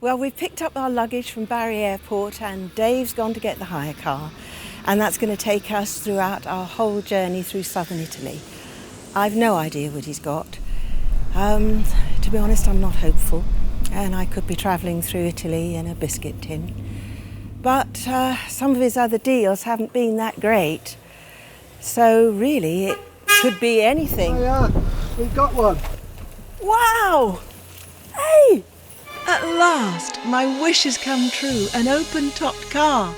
Well, we've picked up our luggage from Bari Airport and Dave's gone to get the hire car, and that's going to take us throughout our whole journey through southern Italy. I've no idea what he's got. To be honest, I'm not hopeful, and I could be travelling through Italy in a biscuit tin. But some of his other deals haven't been that great, so really it could be anything. Oh yeah, we've got one. Wow! Hey! At last, my wish has come true, an open-topped car.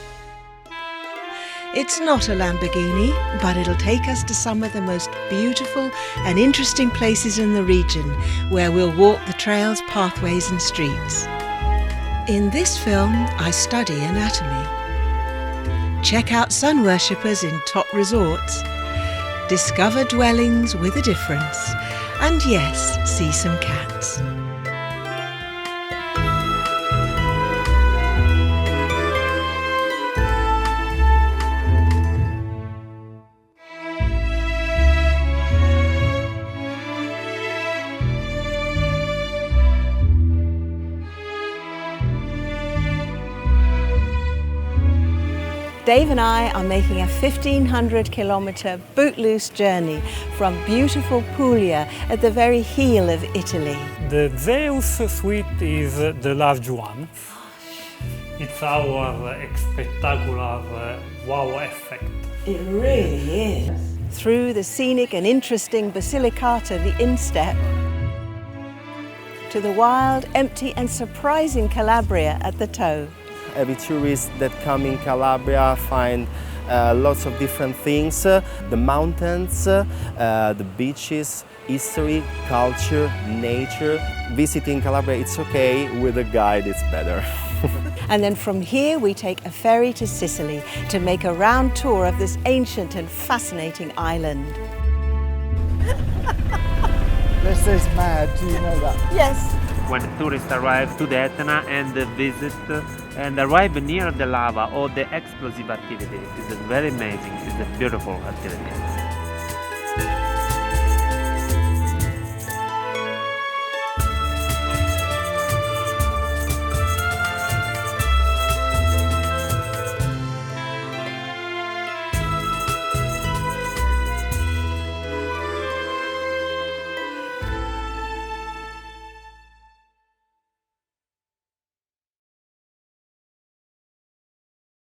It's not a Lamborghini, but it'll take us to some of the most beautiful and interesting places in the region, where we'll walk the trails, pathways and streets. In this film, I study anatomy. Check out sun worshippers in top resorts. Discover dwellings with a difference. And yes, see some cats. Dave and I are making a 1,500-kilometre boot-loose journey from beautiful Puglia at the very heel of Italy. The Zeus suite is the large one. It's our spectacular wow effect. It really is. Through the scenic and interesting Basilicata, the instep, to the wild, empty and surprising Calabria at the toe. Every tourist that come in Calabria find lots of different things, the mountains, the beaches, history, culture, nature. Visiting Calabria, it's okay, with a guide it's better. And then from here we take a ferry to Sicily to make a round tour of this ancient and fascinating island. This is mad, do you know that? Yes. When tourists arrive to the Etna and visit and arrive near the lava or the explosive activity, it is very amazing. It's a beautiful activity.